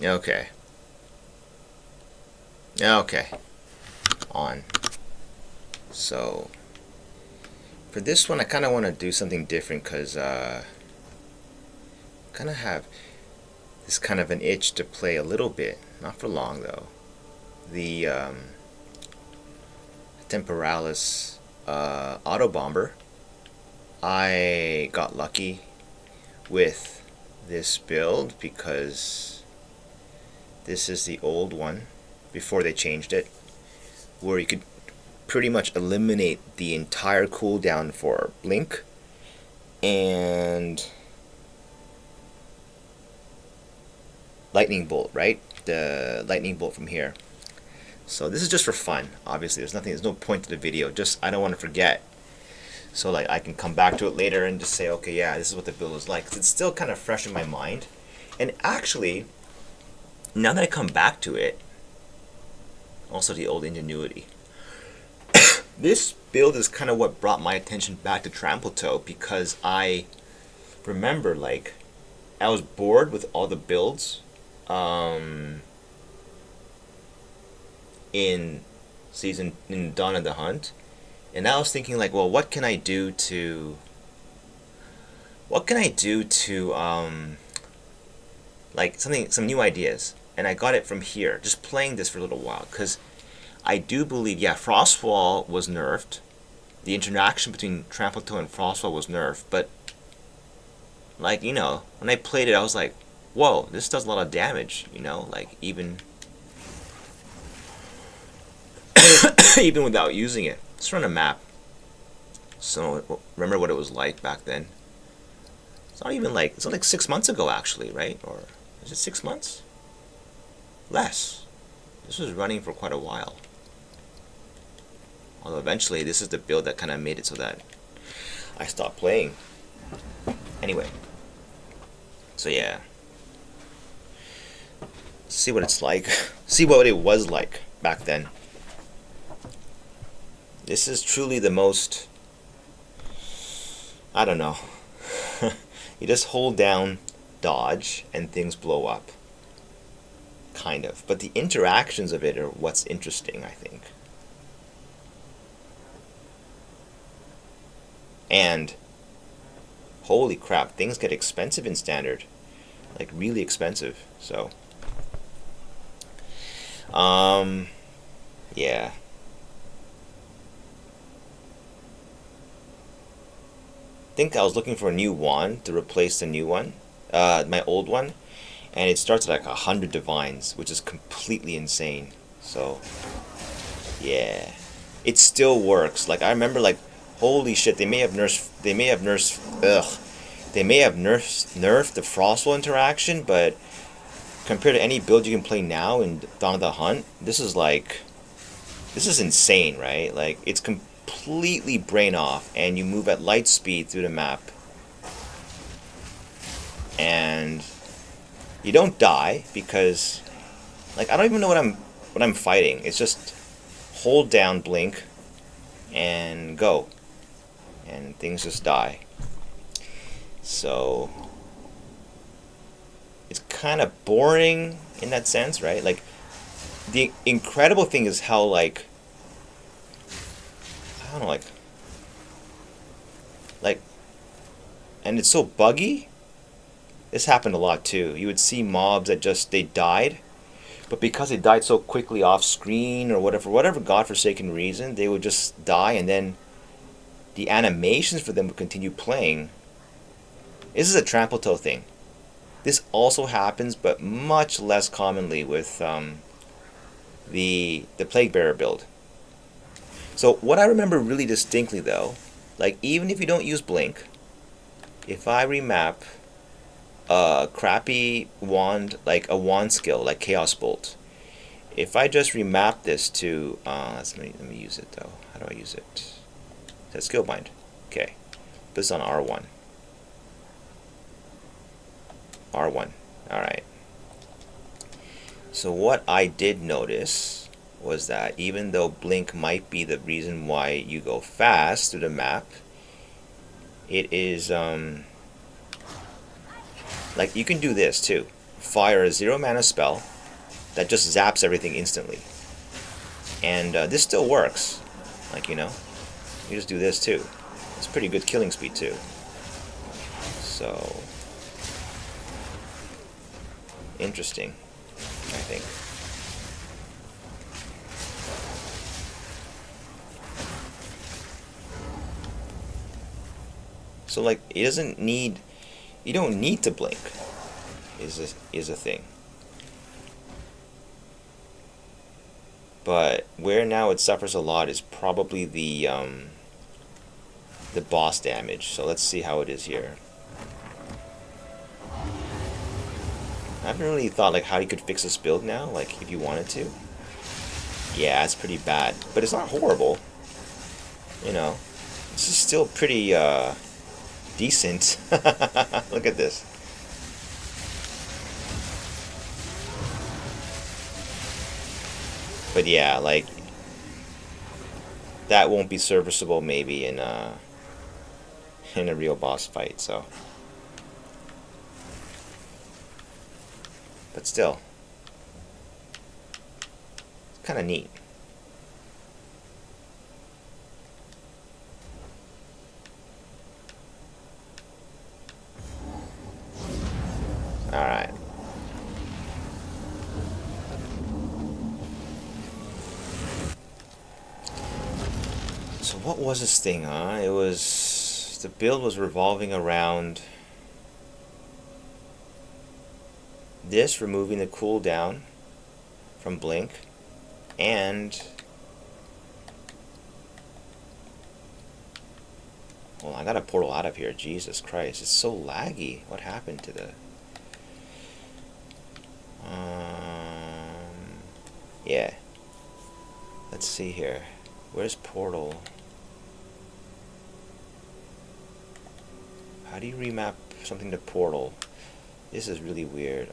Okay. Okay. On. So, for this one, I kind of want to do something different because kind of have this kind of an itch to play a little bit. Not for long, though. The Temporalis Autobomber. I got lucky with this build because this is the old one before they changed it, where you could pretty much eliminate the entire cooldown for Blink and Lightning Bolt, right? The Lightning Bolt from here. So this is just for fun. Obviously, there's no point to the video. Just I don't want to forget. So like I can come back to it later and just say, okay, yeah, this is what the build was like. 'Cause it's still kind of fresh in my mind. And actually, now that I come back to it, also the old ingenuity. This build is kind of what brought my attention back to Trample Toe, because I remember like I was bored with all the builds in Dawn of the Hunt, and I was thinking like, well, what can I do to like some new ideas, and I got it from here, just playing this for a little while, because I do believe, yeah, Frostwall was nerfed. The interaction between Trample Toe and Frostwall was nerfed, but like, you know, when I played it, I was like, whoa, this does a lot of damage, you know, like even even without using it. Let's run a map. So remember what it was like back then. It's not like 6 months ago actually, right? Or is it 6 months? Less. This was running for quite a while. Although eventually this is the build that kind of made it so that I stopped playing. Anyway. So yeah. See what it's like. See what it was like back then. This is truly the most, I don't know. You just hold down dodge and things blow up. Kind of. But the interactions of it are what's interesting, I think. And holy crap, things get expensive in Standard. Like really expensive. So yeah. I think I was looking for a new wand to replace the new one, my old one, and it starts at like 100 divines, which is completely insane. So yeah, it still works. Like I remember, like, holy shit, they may have nerfed the Frostwall interaction, but compared to any build you can play now in Dawn of the Hunt, this is insane, right? Like, it's completely brain off, and you move at light speed through the map, and you don't die because, like, I don't even know what I'm fighting. It's just hold down blink and go, and things just die. So it's kind of boring in that sense, right? Like, the incredible thing is how, like, I don't know, like, and it's so buggy. This happened a lot too. You would see mobs that just, they died, but because they died so quickly off screen or whatever godforsaken reason, they would just die, and then the animations for them would continue playing. This is a Trample Toe thing. This also happens, but much less commonly with the Plague Bearer build. So what I remember really distinctly though, like even if you don't use Blink, if I remap a crappy wand, like a wand skill like Chaos Bolt, if I just remap this to, let me use it though. How do I use it? That's skill bind. Okay, this is on R1. R1. Alright. So what I did notice was that even though Blink might be the reason why you go fast through the map, it is like you can do this too. fire a 0 mana spell that just zaps everything instantly. And this still works. Like, you know, you just do this too. It's pretty good killing speed too. So, interesting, I think. So like, it doesn't need, you don't need to blink, is a thing. But where now it suffers a lot is probably the boss damage. So let's see how it is here. I haven't really thought like how you could fix this build now, like if you wanted to. Yeah, it's pretty bad, but it's not horrible. You know, this is still pretty decent. Look at this. But yeah, like that won't be serviceable maybe in a real boss fight. So, but still, it's kind of neat. All right. So what was this thing, huh? It was, the build was revolving around this, removing the cooldown from Blink, and well, I got a portal out of here. Jesus Christ, it's so laggy. What happened to the yeah, let's see here. Where's portal? How do you remap something to portal? This is really weird.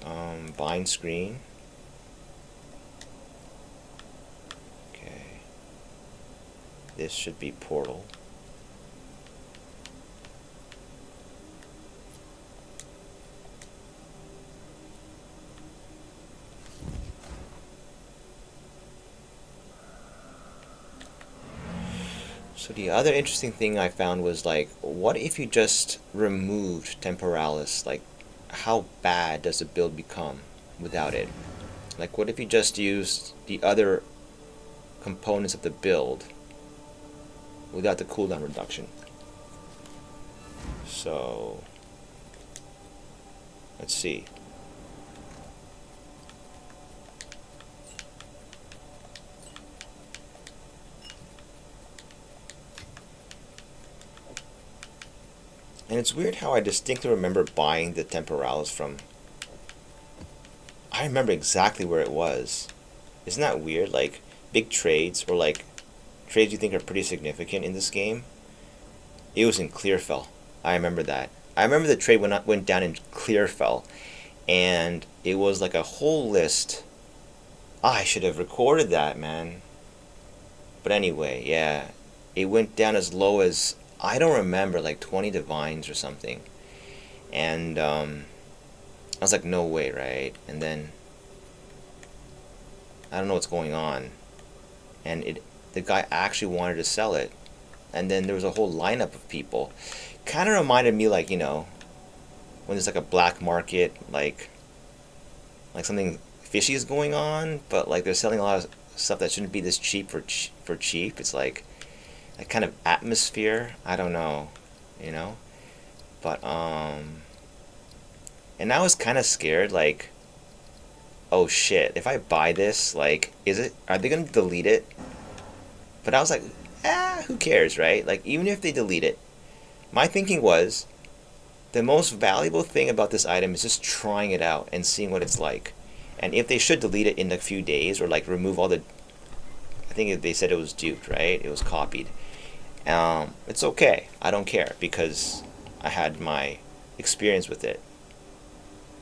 Bind screen. Okay. This should be portal. So the other interesting thing I found was like, what if you just removed Temporalis? Like, how bad does the build become without it? Like, what if you just used the other components of the build without the cooldown reduction? So, let's see. And it's weird how I distinctly remember buying the Temporalis from... I remember exactly where it was. Isn't that weird? Like, big trades, or like, trades you think are pretty significant in this game. It was in Clearfell. I remember that. I remember the trade went down in Clearfell. And it was like a whole list. I should have recorded that, man. But anyway, yeah. It went down as low as... I don't remember, like 20 divines or something. And I was like, no way, right? And then I don't know what's going on. And the guy actually wanted to sell it. And then there was a whole lineup of people. Kind of reminded me, like, you know, when there's like a black market, like something fishy is going on, but like they're selling a lot of stuff that shouldn't be this cheap for cheap. It's like a kind of atmosphere. I don't know, you know, but and I was kind of scared, like, oh shit, if I buy this, like, are they gonna delete it? But I was like, who cares, right? Like, even if they delete it, my thinking was, the most valuable thing about this item is just trying it out and seeing what it's like. And if they should delete it in a few days, or like remove all the, I think they said it was duped, right? It was copied. It's okay. I don't care, because I had my experience with it.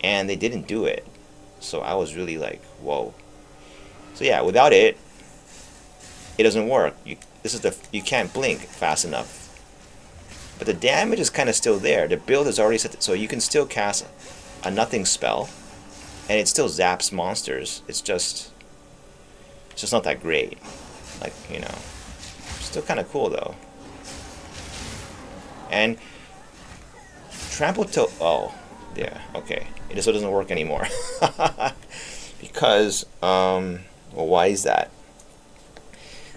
And they didn't do it. So I was really like, whoa. So yeah, without it, it doesn't work. You can't blink fast enough. But the damage is kind of still there. The build is already set, so you can still cast a nothing spell and it still zaps monsters. It's just not that great. Like, you know, still kind of cool though. And trample to, oh yeah, okay, it just doesn't work anymore. Because well, why is that?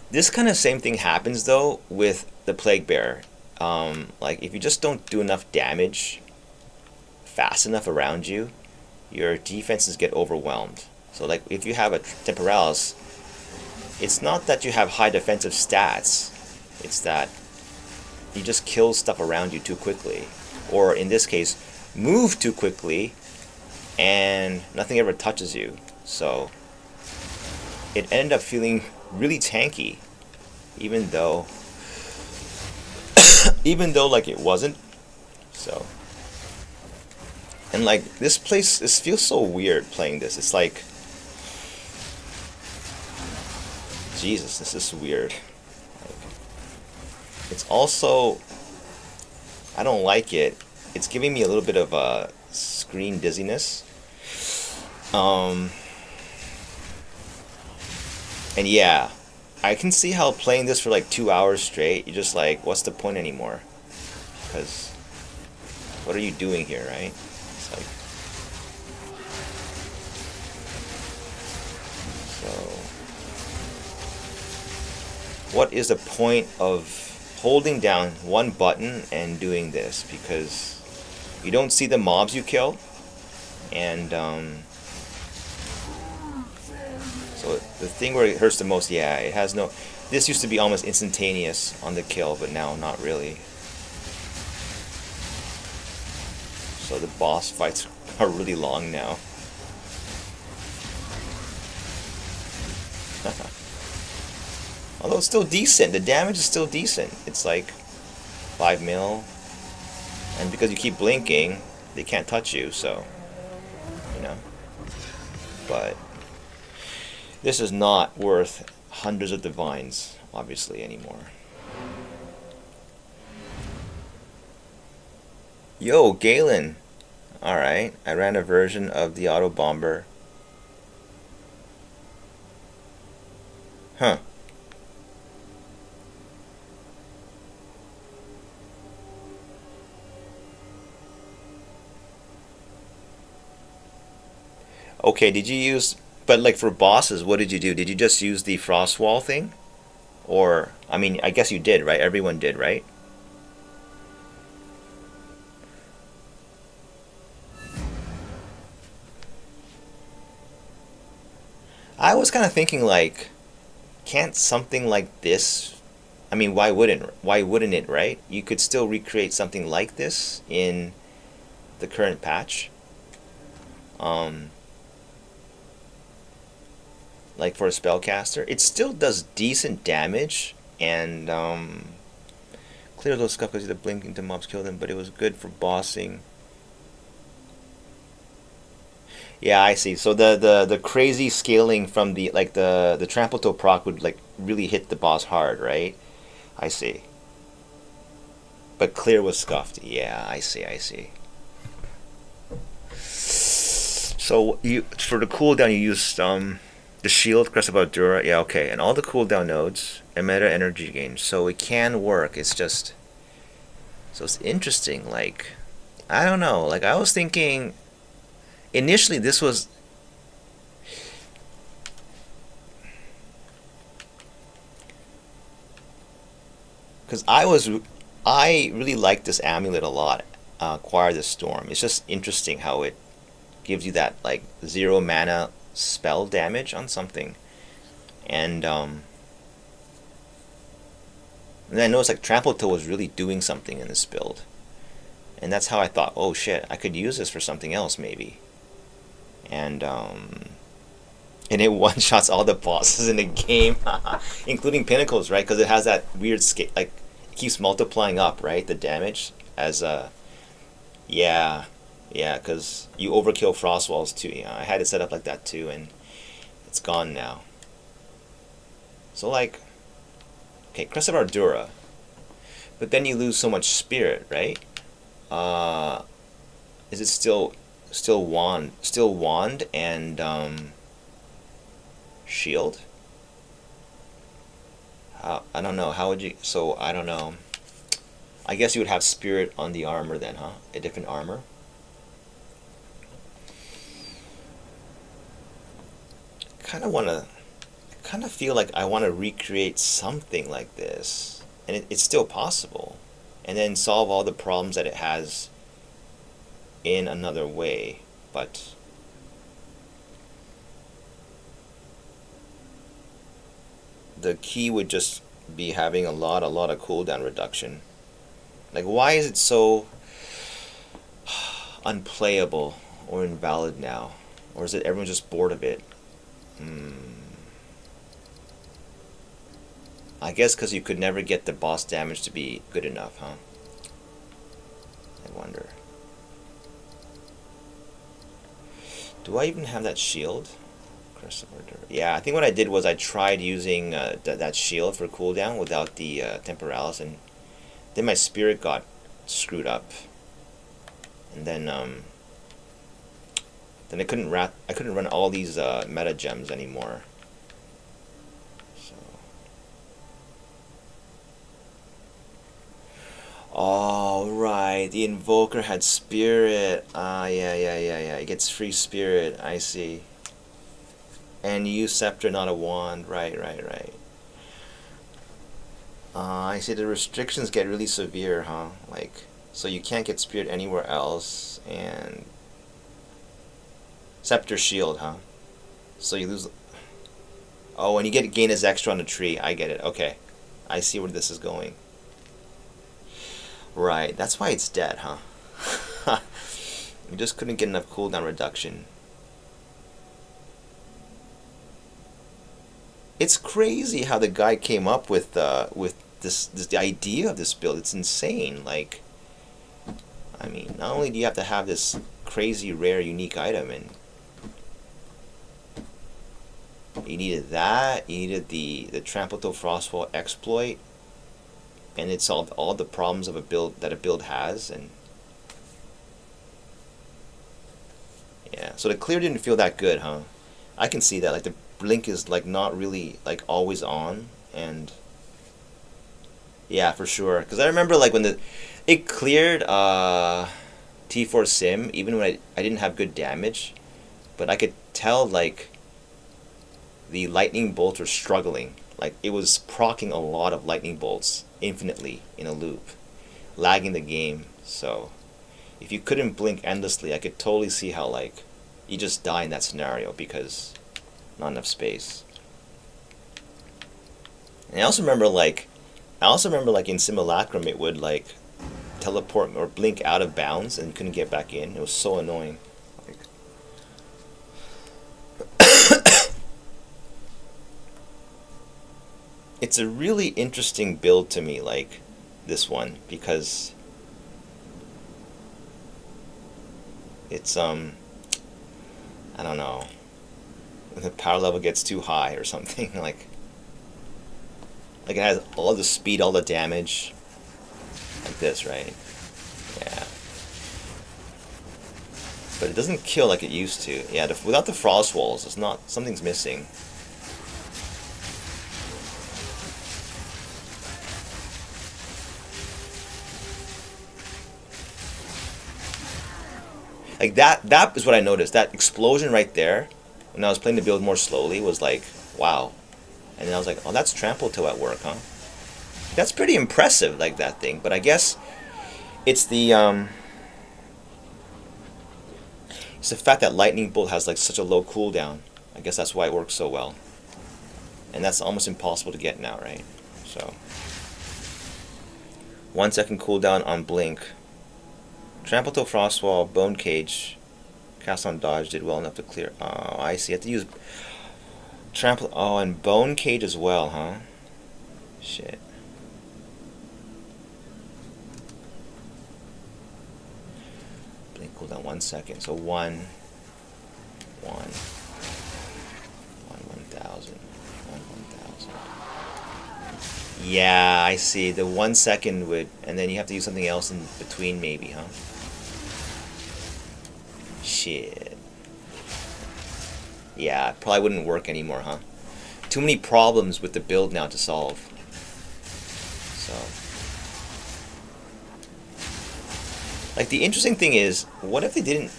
This kind of same thing happens though with the Plague Bearer. Like if you just don't do enough damage fast enough around you, your defenses get overwhelmed. So like if you have a Temporalis, it's not that you have high defensive stats, it's that you just kill stuff around you too quickly. Or in this case, move too quickly and nothing ever touches you. So it ended up feeling really tanky, even though like it wasn't. So, and like this feels so weird playing this. It's like, Jesus, this is weird. Like, it's also, I don't like it. It's giving me a little bit of a screen dizziness. And yeah, I can see how playing this for like 2 hours straight, you're just like, what's the point anymore? Because what are you doing here, right? It's like, so what is the point of holding down one button and doing this? Because you don't see the mobs you kill, and so the thing where it hurts the most, yeah, it has no. This used to be almost instantaneous on the kill, but now not really. So the boss fights are really long now. Although it's still decent, the damage is still decent. It's like 5 mil, and because you keep blinking, they can't touch you. So, you know, but this is not worth hundreds of divines, obviously, anymore. Yo, Galen. Alright, I ran a version of the Autobomber. Huh. Okay, did you use... But like for bosses, what did you do? Did you just use the frost wall thing? Or, I mean, I guess you did, right? Everyone did, right? I was kind of thinking like, can't something like this... I mean, why wouldn't it, right? You could still recreate something like this in the current patch. Like for a spellcaster, it still does decent damage, and clear those scuff because the blink into mobs kill them, but it was good for bossing. Yeah, I see. So the crazy scaling from the like the trample to proc would like really hit the boss hard, right? I see. But clear was scuffed. Yeah, I see. So you for the cooldown you used the shield, Crest of Aldura, yeah, okay, and all the cooldown nodes and meta energy gain, so it can work. It's just, so it's interesting. Like, I don't know. Like I was thinking, initially this was, because I really like this amulet a lot. Acquire the Storm. It's just interesting how it gives you that like 0 mana spell damage on something, and then I noticed like Trample Toe was really doing something in this build, and that's how I thought, oh shit, I could use this for something else maybe, and it one shots all the bosses in the game, including Pinnacles, right? Because it has that weird like it keeps multiplying up, right? The damage as yeah. Yeah, because you overkill frost walls too. Yeah, I had it set up like that too, and it's gone now. So like, okay, Crest of Ardura, but then you lose so much spirit, right? Is it still still wand and shield. I don't know. How would you? So I don't know. I guess you would have spirit on the armor then, huh? A different armor. Kind of want to. Kind of feel like I want to recreate something like this, and it's still possible, and then solve all the problems that it has in another way, but the key would just be having a lot of cooldown reduction. Like, why is it so unplayable or invalid now? Or is it everyone's just bored of it? I guess because you could never get the boss damage to be good enough, huh? I wonder. Do I even have that shield? Yeah, I think what I did was I tried using that shield for cooldown without the Temporalis, and then my spirit got screwed up, and then I couldn't run all these meta gems anymore. So, oh right, the invoker had spirit. Yeah. It gets free spirit. I see. And you use scepter, not a wand. Right. I see the restrictions get really severe, huh? Like, so you can't get spirit anywhere else, and scepter shield, huh? So you lose. Oh, and you get gain as extra on the tree. I get it. Okay, I see where this is going. Right, that's why it's dead, huh? You just couldn't get enough cooldown reduction. It's crazy how the guy came up with the idea of this build. It's insane. Like, I mean, not only do you have to have this crazy rare unique item, and you needed that, you needed the Trample to Frostwall exploit, and it solved all the problems of a build that a build has. And yeah, so the clear didn't feel that good, huh? I can see that. Like, the blink is like not really like always on, and yeah, for sure. Because I remember like when it cleared T4 Sim, even when I didn't have good damage, but I could tell like the lightning bolts were struggling. Like, it was proccing a lot of lightning bolts infinitely in a loop, lagging the game. So if you couldn't blink endlessly, I could totally see how like you just die in that scenario because not enough space. And I also remember like in Simulacrum it would like teleport or blink out of bounds and couldn't get back in. It was so annoying. Like, it's a really interesting build to me, like this one, because it's I don't know, the power level gets too high or something. like it has all the speed, all the damage, like this, right? Yeah, but it doesn't kill like it used to. Yeah, without the frost walls, it's not, something's missing. Like that is what I noticed. That explosion right there, when I was playing the build more slowly, was like, wow. And then I was like, oh, that's Trample Toe at work, huh? That's pretty impressive, like that thing. But I guess it's the fact that Lightning Bolt has like such a low cooldown. I guess that's why it works so well. And that's almost impossible to get now, right? So 1 second cooldown on Blink. Trample to Frostwall, Bone Cage, Cast on Dodge did well enough to clear. Oh, I see. I have to use Trample. Oh, and Bone Cage as well, huh? Shit. Blink cooldown 1 second. So 1, 1,000. 1,000. Yeah, I see. The 1 second would, and then you have to use something else in between, maybe, huh? Shit. Yeah, it probably wouldn't work anymore, huh? Too many problems with the build now to solve. So, like, the interesting thing is, what if they didn't?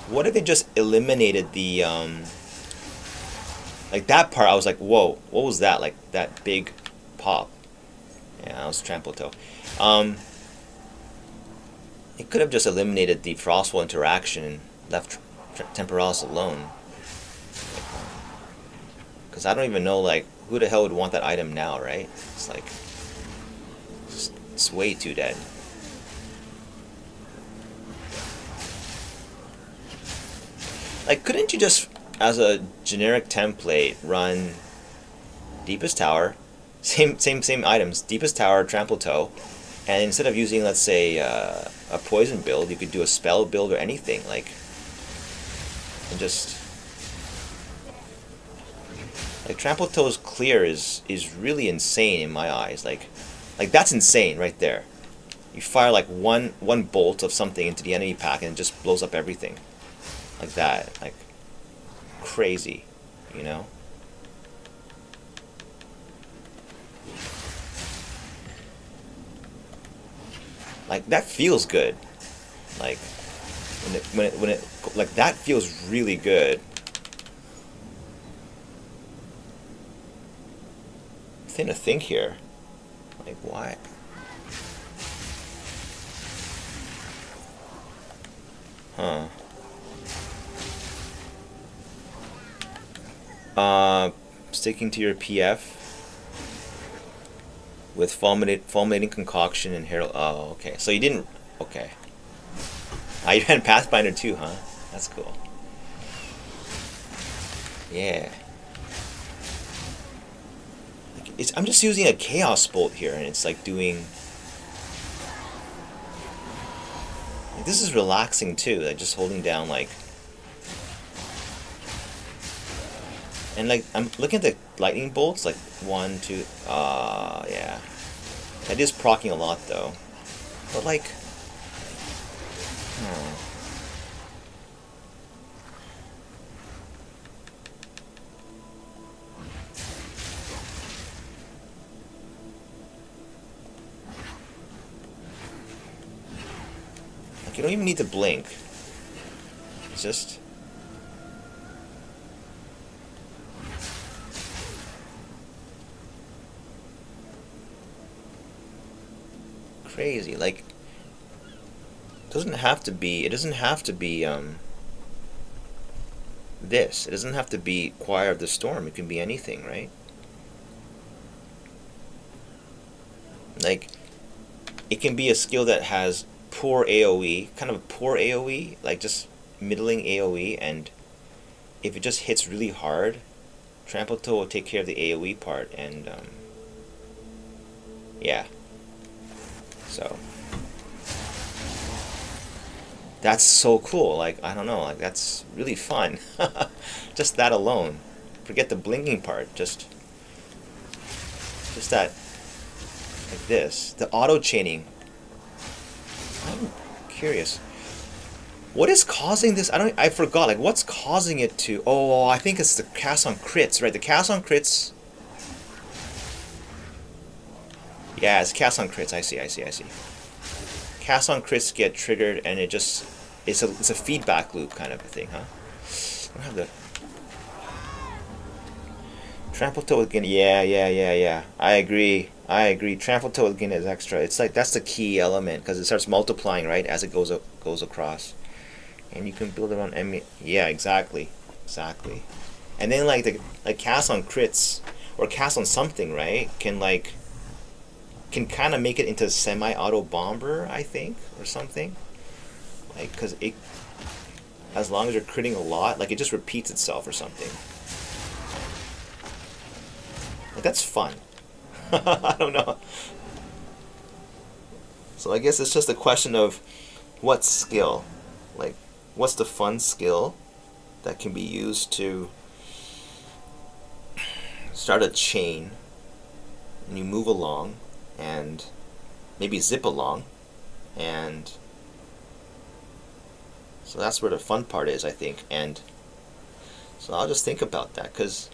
What if they just eliminated the like that part? I was like, whoa, what was that? Like that big pop. Yeah, that was Trample Toe. It could have just eliminated the Frostwall interaction and left Temporalis alone. Because I don't even know, like, who the hell would want that item now, right? It's like, it's way too dead. Like, couldn't you just, as a generic template, run Deepest Tower, same items, Deepest Tower, Trample Toe, and instead of using, let's say, a poison build, you could do a spell build or anything, like, and just, like, Trample Toe's clear is really insane in my eyes, like that's insane right there. You fire like one bolt of something into the enemy pack and it just blows up everything, like that, like, crazy, you know? Like, that feels good. Like, when it like, that feels really good. Thing to think here. Like, why? Huh. Sticking to your PF with fulminating concoction and herald. Oh, okay. So you didn't. Okay. You ran Pathfinder too, huh? That's cool. Yeah. Like, I'm just using a Chaos Bolt here, and it's like doing. Like, this is relaxing too. Like, just holding down, like. And like, I'm looking at the lightning bolts, like 1, 2, yeah. That is proccing a lot though. But like, like, you don't even need to blink. It's just. Crazy. Like, it doesn't have to be this. It doesn't have to be Choir of the Storm. It can be anything, right? Like, it can be a skill that has poor AoE, kind of poor AoE, like just middling AoE, and if it just hits really hard, Trample Toe will take care of the AoE part, and yeah. So that's so cool. Like, I don't know, like, that's really fun. Just that alone. Forget the blinking part. Just that, like this. The auto chaining. I'm curious. What is causing this? I forgot. Like, what's causing it to? Oh, I think it's the cast on crits, right? The cast on crits. Yeah, it's cast on crits. I see. Cast on crits get triggered, and it just it's a feedback loop kind of a thing, huh? I don't have the Trample Toe again. Yeah. I agree. Trample Toe again is extra. It's like that's the key element because it starts multiplying, right, as it goes across, and you can build it on enemy. Yeah, exactly. And then like cast on crits or cast on something, right, can kind of make it into semi Autobomber, I think, or something. Like, because it, as long as you're critting a lot, like, it just repeats itself or something. Like, that's fun. I don't know. So I guess it's just a question of what skill. Like, what's the fun skill that can be used to start a chain and you move along and maybe zip along and So that's where the fun part is, I think. And so I'll just think about that, because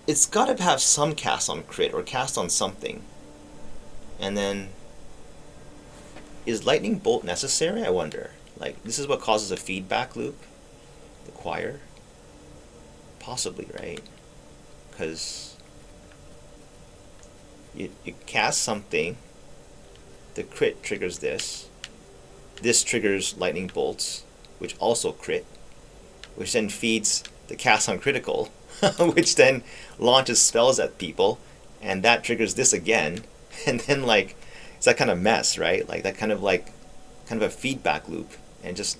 it's got to have some cast on crit or cast on something. And then, is lightning bolt necessary? I wonder. Like, this is what causes a feedback loop. The choir, possibly, right? Because you cast something, the crit triggers this. This triggers lightning bolts, which also crit, which then feeds the cast on critical, which then launches spells at people, and that triggers this again, and then like it's that kind of mess, right? Like that kind of a feedback loop, and just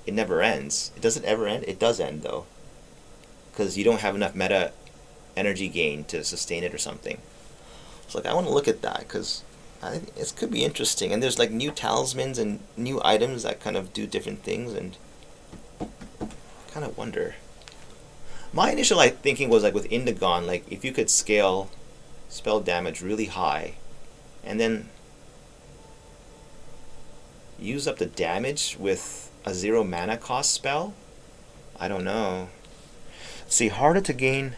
it never ends. Does it ever end? It does end though, because you don't have enough meta energy gain to sustain it or something. So like I want to look at that, because I think it could be interesting, and there's like new talismans and new items that kind of do different things, and kind of wonder. My initial thinking was like with Indigon, like if you could scale spell damage really high, and then use up the damage with a 0 mana cost spell. I don't know. See, harder to gain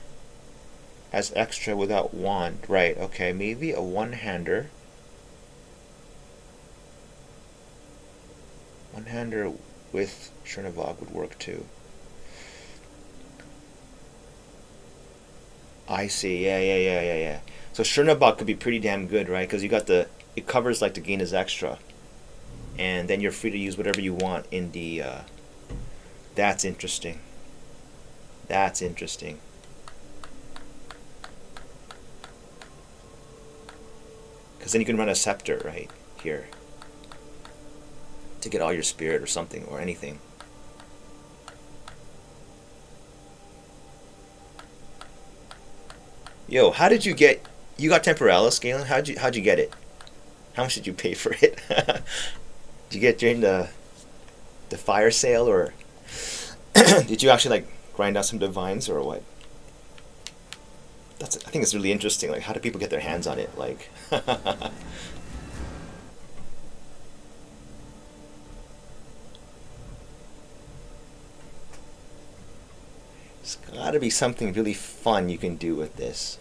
as extra without wand. Right, okay, maybe a one-hander. One-hander with Chernavog would work too. I see, yeah. So Chernavog could be pretty damn good, right? Because you got it covers like the gain as extra. And then you're free to use whatever you want in the, that's interesting. That's interesting. Because then you can run a scepter, right? Here. To get all your spirit or something, or anything. Yo, how did you get... You got Temporalis, Galen? How'd you get it? How much did you pay for it? Did you get during the fire sale, or... did you actually, like, grind out some divines, or what? I think it's really interesting. Like, how do people get their hands on it? Like... There's gotta be something really fun you can do with this.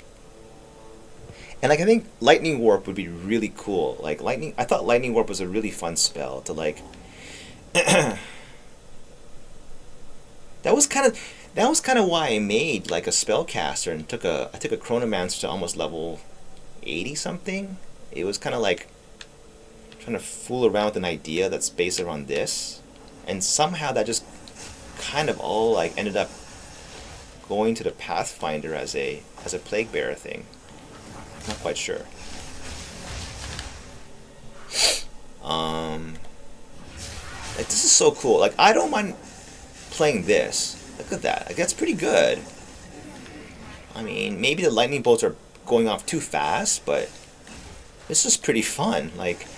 And like I think Lightning Warp would be really cool. Like I thought Lightning Warp was a really fun spell to like that was kind of why I made like a spellcaster and I took a Chronomancer to almost level 80 something. It was kind of like trying to fool around with an idea that's based around this, and somehow that just kind of all like ended up going to the Pathfinder as a Plague Bearer thing. Not quite sure. Like this is so cool. Like I don't mind playing this. Look at that. Like that's pretty good. I mean, maybe the lightning bolts are going off too fast, but this is pretty fun. Like,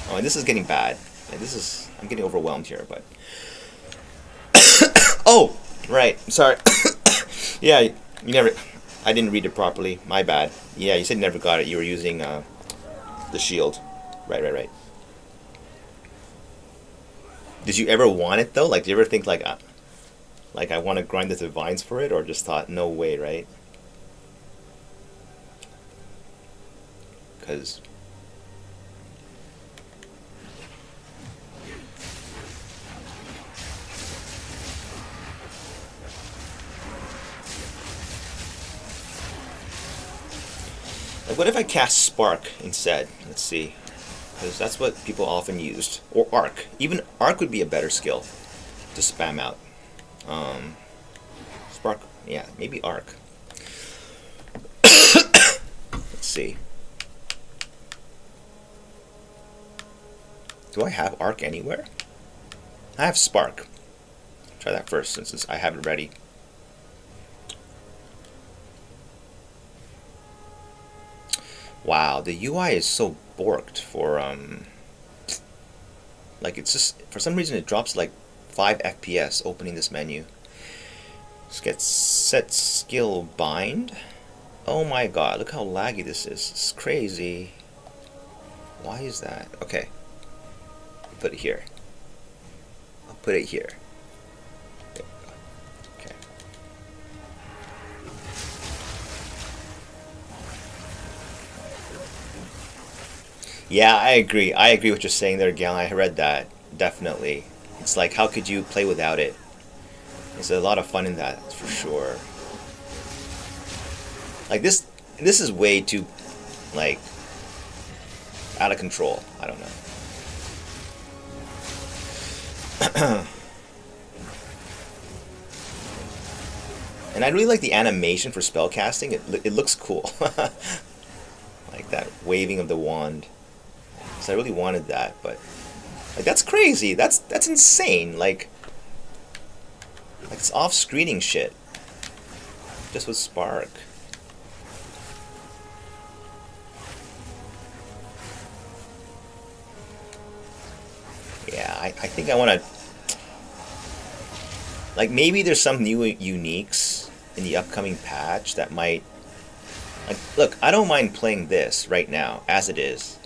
oh, and this is getting bad. Like I'm getting overwhelmed here, but oh, right. Sorry. Yeah, you never. I didn't read it properly. My bad. Yeah, you said you never got it. You were using the shield. Right. Did you ever want it though? Like, did you ever think like I want to grind the divines for it, or just thought no way, right? Because like, what if I cast Spark instead? Let's see. Because that's what people often used. Or Arc. Even Arc would be a better skill to spam out. Spark, yeah, maybe Arc. Let's see. Do I have Arc anywhere? I have Spark. Try that first since I have it ready. Wow, the UI is so borked for like it's just for some reason it drops like 5 FPS opening this menu. Let's get set skill bind. Oh my god, look how laggy this is. It's crazy. Why is that? Okay. Put it here. put it here. Okay. Yeah, I agree. I agree with what you're saying there, Gal. I read that. Definitely. It's like, how could you play without it? There's a lot of fun in that, for sure. Like, this is way too, like, out of control. I don't know. And I really like the animation for spellcasting. It looks cool. Like that waving of the wand. So I really wanted that, but like that's crazy. That's insane. Like it's off-screening shit. Just with Spark. Yeah, I think I want to... Like, maybe there's some new uniques in the upcoming patch that might... Like, look, I don't mind playing this right now, as it is,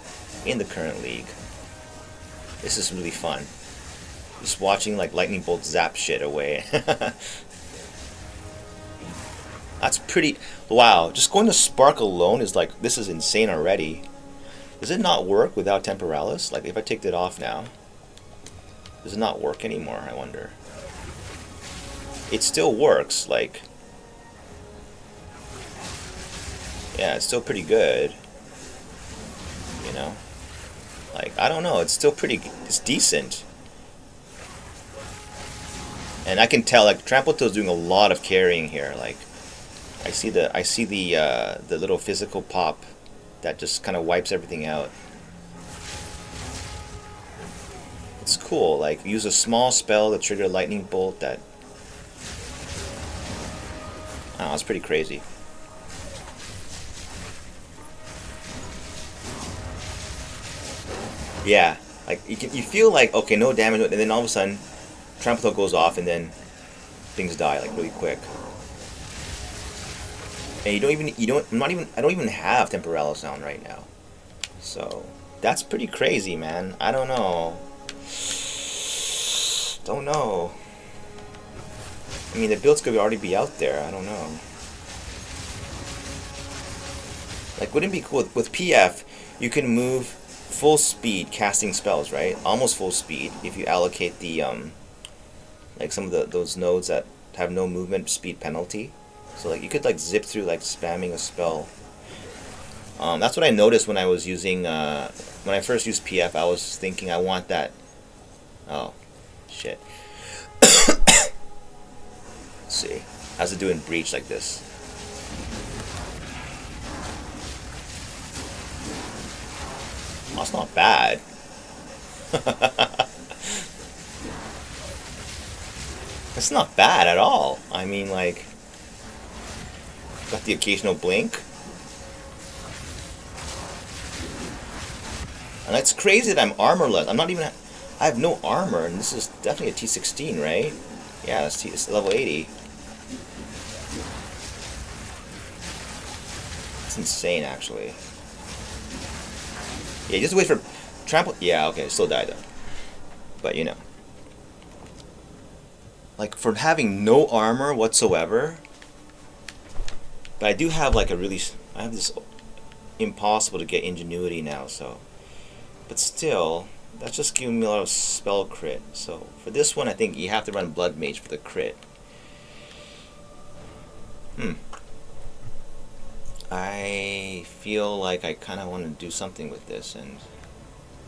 in the current league. This is really fun. Just watching, like, lightning bolt zap shit away. That's pretty... Wow, just going to Spark alone is like... This is insane already. Does it not work without Temporalis? Like, if I take it off now... Does it not work anymore, I wonder? It still works, like... Yeah, it's still pretty good. You know? Like, I don't know, it's still pretty... It's decent. And I can tell, like, Trampletoe's doing a lot of carrying here, like... I see the little physical pop that just kind of wipes everything out. It's cool, like, use a small spell to trigger a lightning bolt that... Oh, it's pretty crazy. Yeah, like, you feel like, okay, no damage, and then all of a sudden, Trampletoe goes off, and then things die, like, really quick. And I don't even have Temporalis on right now. So, that's pretty crazy, man. I don't know. Don't know. I mean, the builds could already be out there. I don't know. Like, wouldn't it be cool with PF? You can move full speed casting spells, right? Almost full speed if you allocate the like some of those nodes that have no movement speed penalty. So like you could like zip through like spamming a spell. That's what I noticed when I was using when I first used PF. I was thinking I want that. Oh, shit. Let's see. How's it doing breach like this? Oh, it's not bad. It's not bad at all. I mean, like, got the occasional blink. And it's crazy that I'm armorless. I'm not even... I have no armor, and this is definitely a T16, right? Yeah, it's level 80. It's insane, actually. Yeah, just wait for... Trample... Yeah, okay, still died, though. But, you know. Like, for having no armor whatsoever... But I do have, like, a really... I have this impossible to get ingenuity now, so... But still, that's just giving me a lot of spell crit. So, for this one, I think you have to run Blood Mage for the crit. I feel like I kind of want to do something with this, and...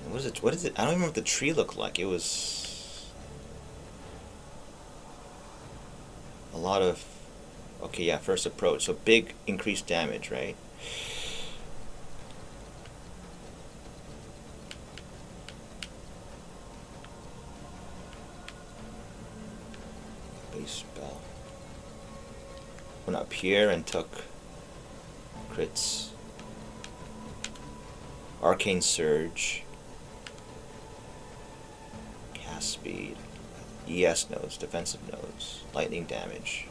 What is it? What is it? I don't remember what the tree looked like. It was... a lot of... Okay, yeah, first approach. So big increased damage, right? Base spell. Went up here and took crits. Arcane Surge. Cast speed. ES nodes, defensive nodes, lightning damage.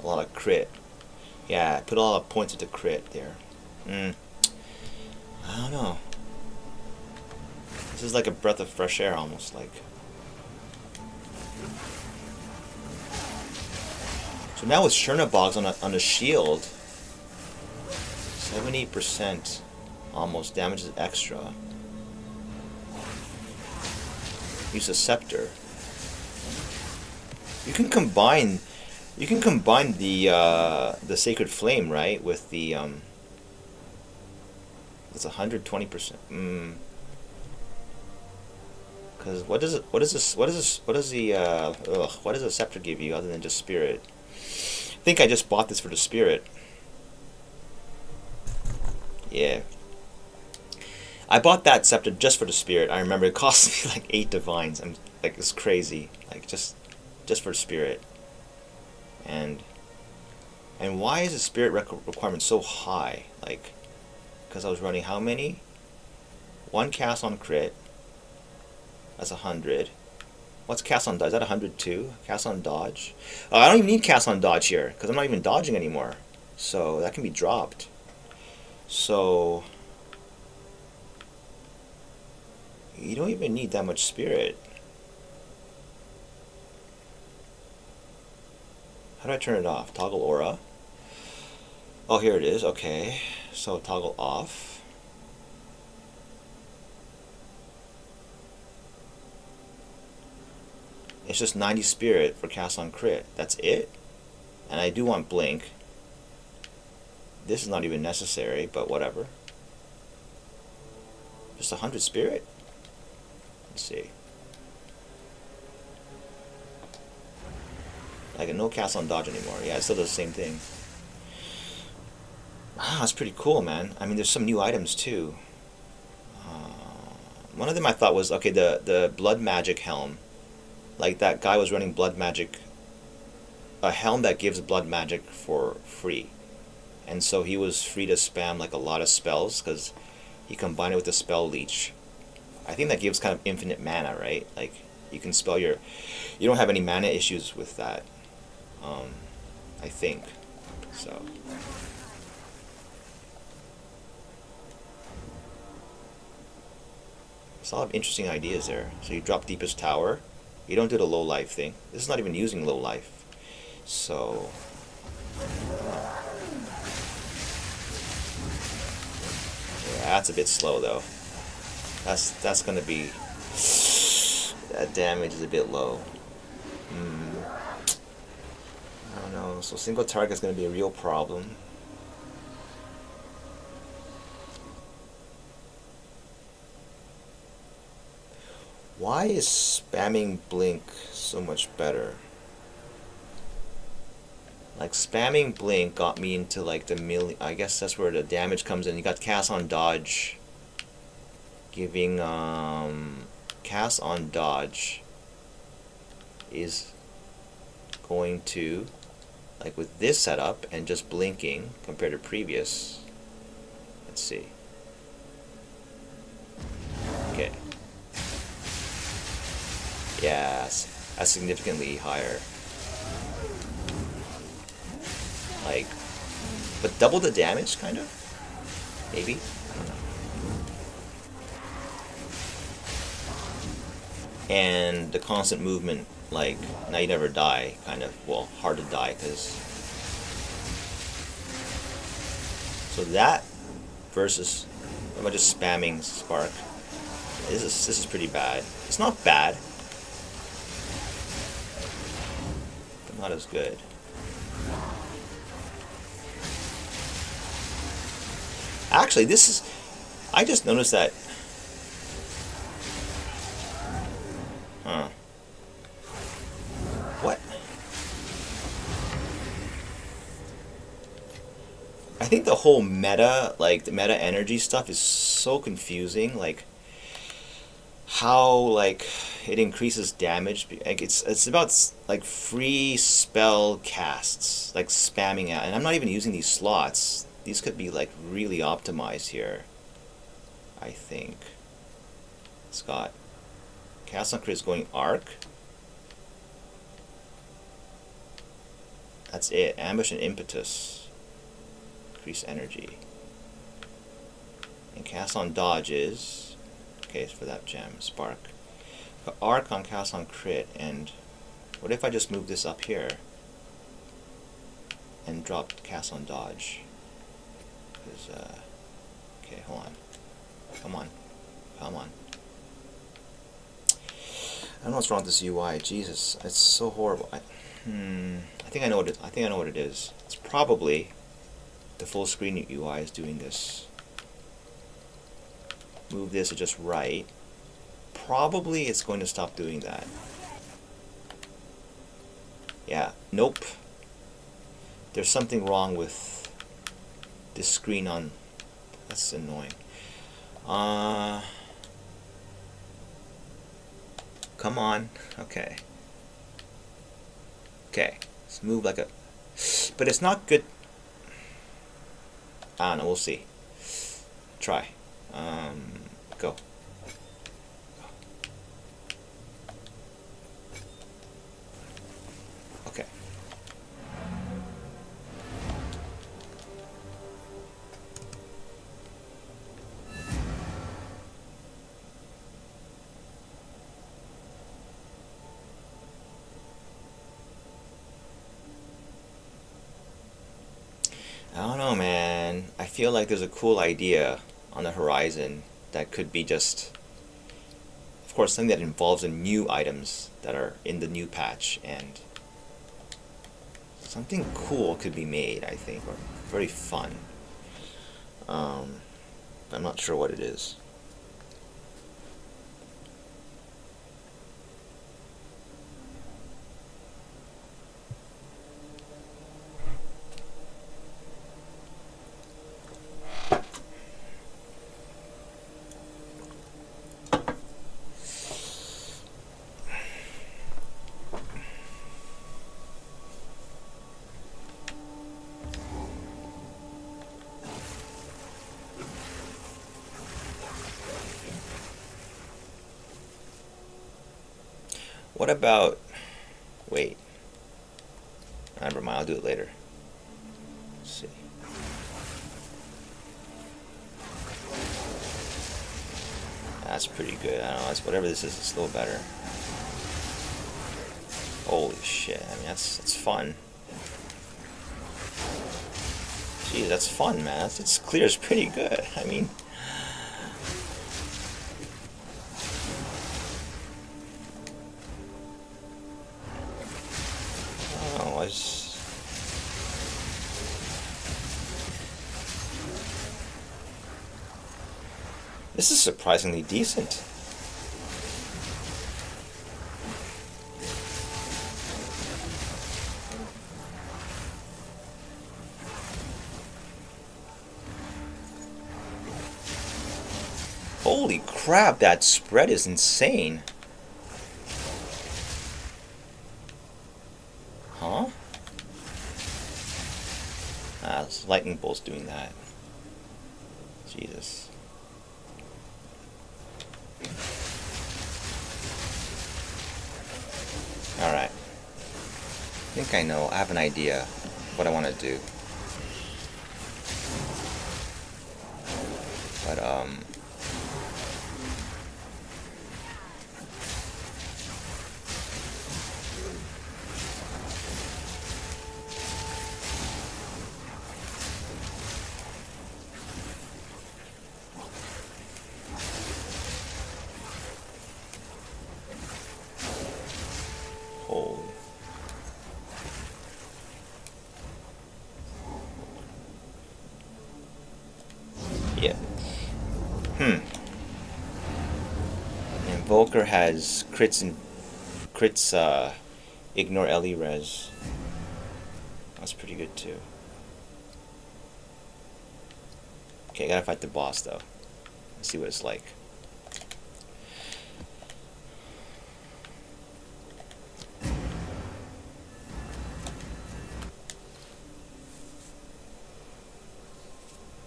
A lot of crit. Yeah, put a lot of points into crit there. I don't know. This is like a breath of fresh air, almost like. So now with Chernobog's on a shield, 78% almost damages extra. Use a scepter. You can combine the Sacred Flame, right, with the it's 120%. Because what does the scepter give you other than just spirit? I think I just bought this for the spirit. Yeah. I bought that scepter just for the spirit. I remember it cost me like 8 divines. I'm like, it's crazy. Like just for the spirit. And why is the spirit requirement so high? Like, because I was running how many? 1 cast on crit. That's 100. What's cast on dodge? Is that 100 too? Cast on dodge? Oh, I don't even need cast on dodge here because I'm not even dodging anymore. So that can be dropped. So you don't even need that much spirit. How do I turn it off? Toggle aura. Oh, here it is. Okay. So toggle off. It's just 90 spirit for cast on crit. That's it. And I do want blink. This is not even necessary, but whatever. Just 100 spirit? Let's see. I get no cast on dodge anymore. Yeah, it still does the same thing. Wow, that's pretty cool, man. I mean, there's some new items too. One of them I thought was, okay, the blood magic helm. Like that guy was running blood magic, a helm that gives blood magic for free. And so he was free to spam like a lot of spells because he combined it with the spell leech. I think that gives kind of infinite mana, right? Like you can spell you don't have any mana issues with that. I think. So. There's a lot of interesting ideas there. So you drop Deepest Tower. You don't do the low life thing. This is not even using low life. So yeah, that's a bit slow though. That's gonna be, that damage is a bit low. I don't know. So single target is gonna be a real problem. Why is spamming blink so much better? Like spamming blink got me into like the million. I guess that's where the damage comes in. You got cast on dodge, giving cast on dodge is going to, like with this setup and just blinking compared to previous. Let's see. Okay. Yes, that's significantly higher. Like, but double the damage, kind of? Maybe? I don't know. And the constant movement, like, now you never die, kind of. Well, hard to die, because... So that versus... What about just spamming Spark? This is pretty bad. It's not bad. But not as good. Actually, this is... I just noticed that... Huh. What? I think the whole meta, like, the meta energy stuff is so confusing. Like, how, like, it increases damage. Like, it's about, like, free spell casts. Like, spamming out. And I'm not even using these slots. These could be like really optimized here, I think. Scott. Cast on crit is going arc. That's it. Ambush and impetus. Increase energy. And cast on dodge is... case for that gem, spark. But arc on cast on crit, and what if I just move this up here and drop cast on dodge? Okay, hold on. Come on. Come on. I don't know what's wrong with this UI. Jesus, it's so horrible. I think I know what I think I know what it is. It's probably the full screen UI is doing this. Move this to just right. Probably it's going to stop doing that. Yeah, nope. There's something wrong with this screen on. That's annoying. Come on. Okay. Okay. Let's move like a. But it's not good. I don't know. We'll see. Try. Go. Okay. I don't know, man. I feel like there's a cool idea on the horizon that could be just, of course, something that involves the new items that are in the new patch, and something cool could be made, I think, or very fun. I'm not sure what it is. What about, wait, never mind, I'll do it later. Let's see. That's pretty good. I don't know, it's whatever this is, it's a little better. Holy shit, I mean, that's fun. Geez, that's fun, man. It's clear, it's pretty good. I mean, this is surprisingly decent. Holy crap, that spread is insane. Huh? This lightning bolt's doing that. Jesus. Alright. I think I know. I have an idea what I want to do. But, holy. Yeah. Invoker has crits and ignore LE res. That's pretty good too. Okay, gotta fight the boss though. Let's see what it's like.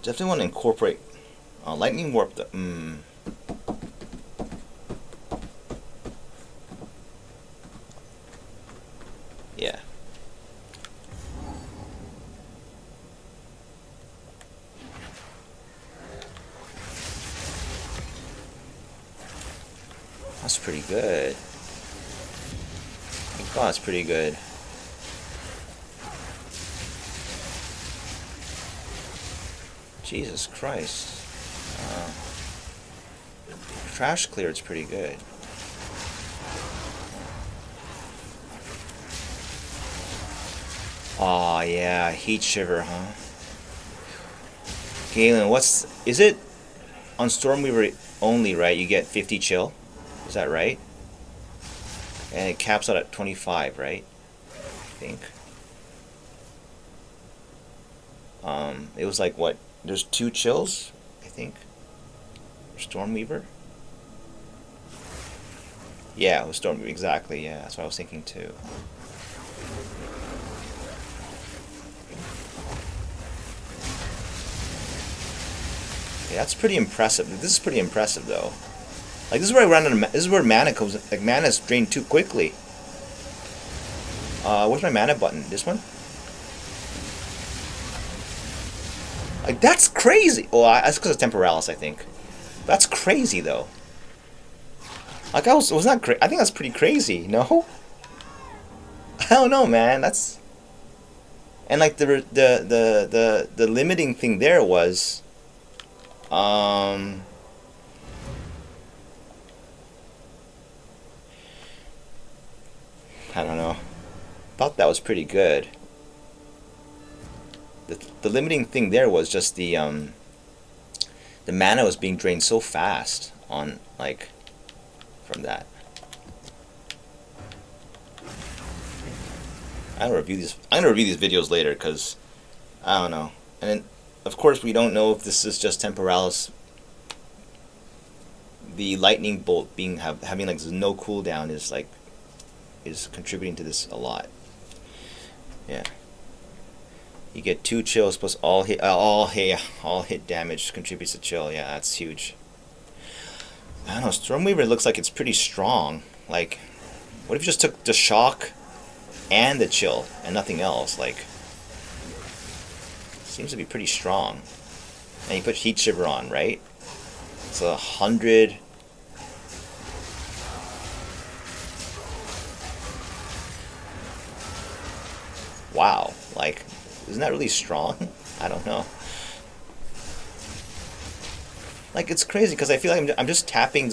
Definitely want to incorporate lightning warp. Yeah. That's pretty good. Oh, that's pretty good. Jesus Christ. Trash cleared's pretty good. Aw, yeah, heat shiver, huh? Galen, is it on Stormweaver only, right? You get 50 chill? Is that right? And it caps out at 25, right? I think. It was like, what? There's 2 chills, I think. Stormweaver? Yeah, it was Stormweaver, exactly, yeah. That's what I was thinking too. Yeah, that's pretty impressive. This is pretty impressive, though. Like, this is where I run out of this is where mana comes. Like, mana's drained too quickly. Where's my mana button? This one? Like, that's crazy. Oh, that's because of Temporalis, I think. That's crazy, though. Like, was not crazy. I think that's pretty crazy. No? I don't know, man. That's... And, like, the limiting thing there was... I don't know. Thought that was pretty good. The limiting thing there was just the mana was being drained so fast on, like, from that. I'm gonna review these videos later because I don't know. And then, of course, we don't know if this is just Temporalis. The lightning bolt having like no cooldown is contributing to this a lot. Yeah. You get 2 chills plus all hit damage contributes to chill. Yeah, that's huge. I don't know. Stormweaver looks like it's pretty strong. Like, what if you just took the shock and the chill and nothing else? Like, seems to be pretty strong. And you put heat shiver on, right? It's 100. Wow, like, isn't that really strong? I don't know. Like, it's crazy because I feel like I'm just tapping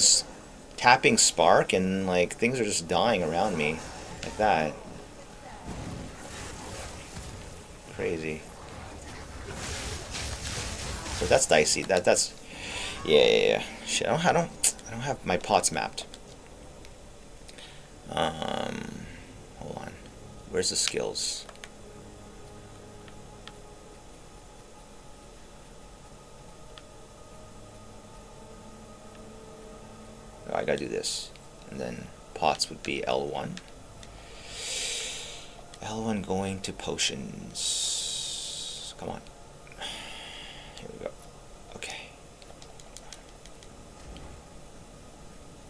spark and like things are just dying around me like that. Crazy. So that's dicey. That's yeah. Shit, I don't have my pots mapped. Hold on. Where's the skills? Oh, I gotta do this. And then pots would be L1. L1 going to potions. Come on. Here we go. Okay.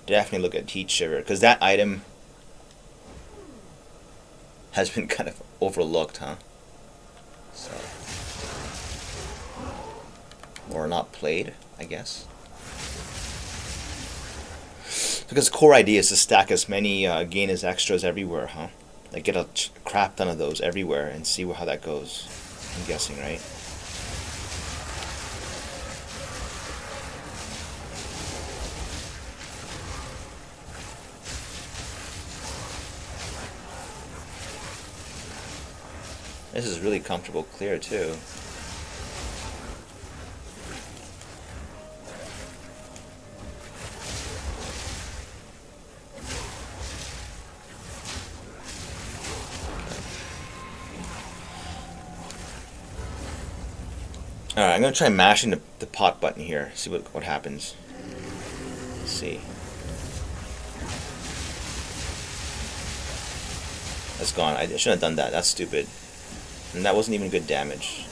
Definitely look at Heat Shiver, because that item has been kind of overlooked, huh? So, or not played, I guess. Because the core idea is to stack as many gain as extras everywhere, huh? Like, get a crap ton of those everywhere and see how that goes. I'm guessing, right? This is really comfortable clear, too. Alright, I'm going to try mashing the pot button here, see what happens. Let's see. That's gone. I shouldn't have done that. That's stupid. And that wasn't even good damage.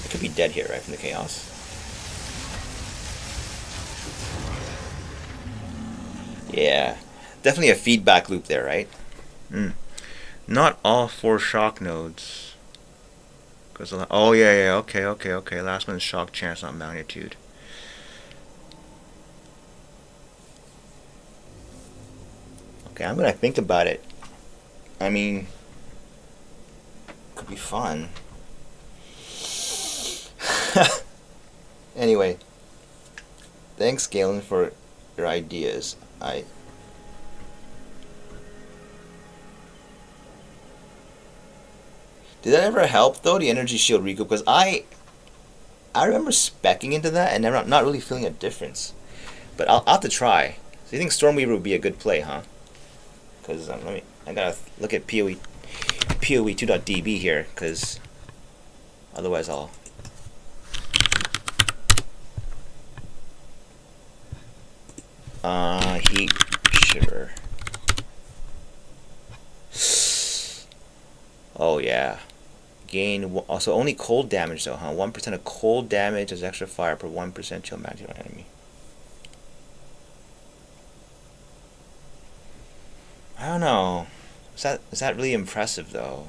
I could be dead here, right, from the chaos. Yeah. Definitely a feedback loop there, right? Not all 4 shock nodes. Oh, yeah, okay. Last one's shock chance, not magnitude. Okay, I'm gonna think about it. I mean, could be fun. Anyway, thanks, Galen, for your ideas. Did that ever help though, the energy shield recoup? Because I remember specking into that and never not really feeling a difference. But I'll have to try. So you think Stormweaver would be a good play, huh? Because I gotta look at PoE 2.db here, because otherwise I'll. Heat shiver. Oh yeah. Gain also only cold damage though, huh? 1% of cold damage as extra fire per 1% chill magic on enemy. I don't know. Is that really impressive though?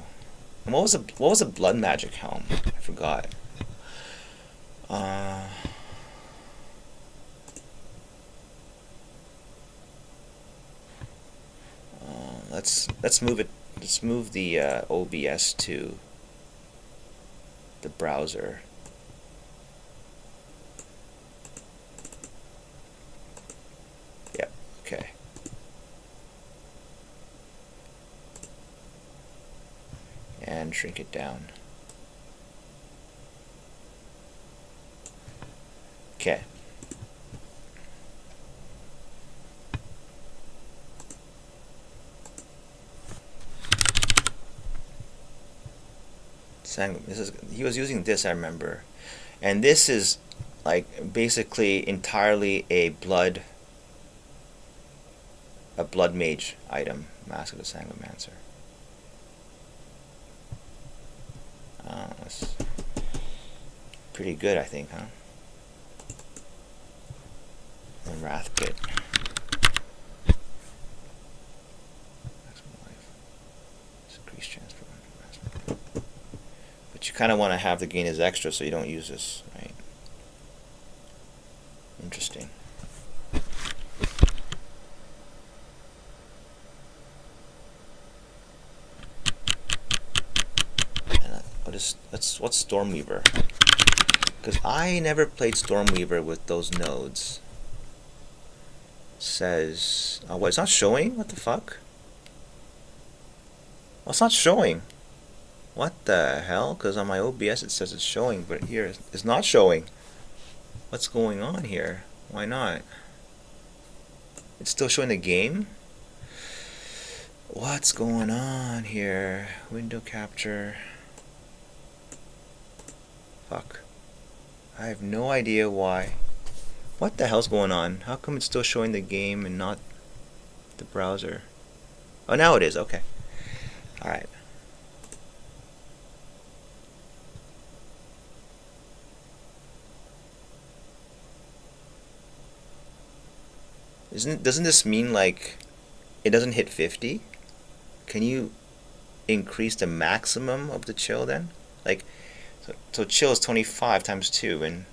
And what was a blood magic helm? I forgot. Let's move it. Let's move the OBS to the browser. Yep. Okay. And shrink it down. Okay. He was using this, I remember, and this is like basically entirely a blood mage item, Mask of the Sanguimancer. That's pretty good, I think, huh? And Wrath Pit. But you kind of want to have the gain as extra so you don't use this, right? Interesting. And what's Stormweaver? Because I never played Stormweaver with those nodes. It says, oh, what? It's not showing. What the fuck? Well, it's not showing. What the hell? Because on my OBS it says it's showing, but here it's not showing. What's going on here? Why not? It's still showing the game? What's going on here? Window capture. Fuck. I have no idea why. What the hell's going on? How come it's still showing the game and not the browser? Oh, now it is. Okay. Alright. Doesn't this mean like it doesn't hit 50? Can you increase the maximum of the chill then? Like, so chill is 25 times 2, and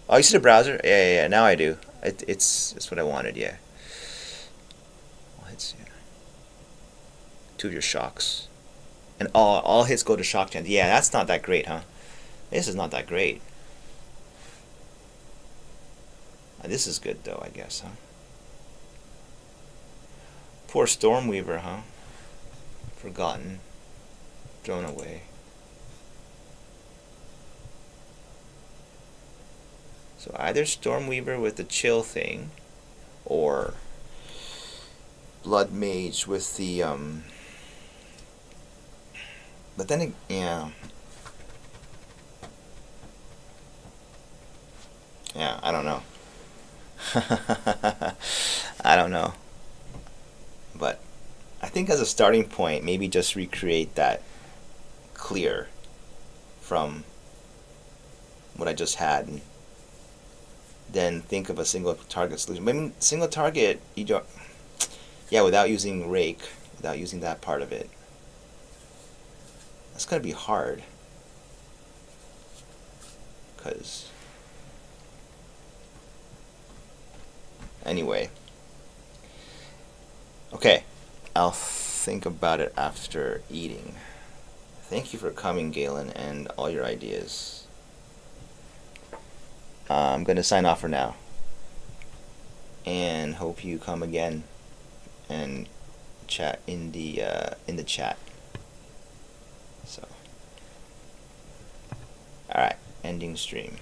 oh, you see the browser? Yeah. Now I do. It's what I wanted. Yeah. All hits. Yeah. 2 of your shocks, and all hits go to shock chance. Yeah, that's not that great, huh? This is not that great. This is good though, I guess, huh? Poor Stormweaver, huh? Forgotten. Thrown away. So either Stormweaver with the chill thing, or Blood Mage with the but then yeah, I don't know. I don't know, but I think as a starting point, maybe just recreate that clear from what I just had, and then think of a single target solution. I mean, single target, you don't, yeah, without using rake, without using that part of it. That's gonna be hard, because anyway, Okay, I'll think about it after eating. Thank you for coming, Galen, and all your ideas. I'm gonna sign off for now, and hope you come again and chat in the chat. So, all right, ending stream.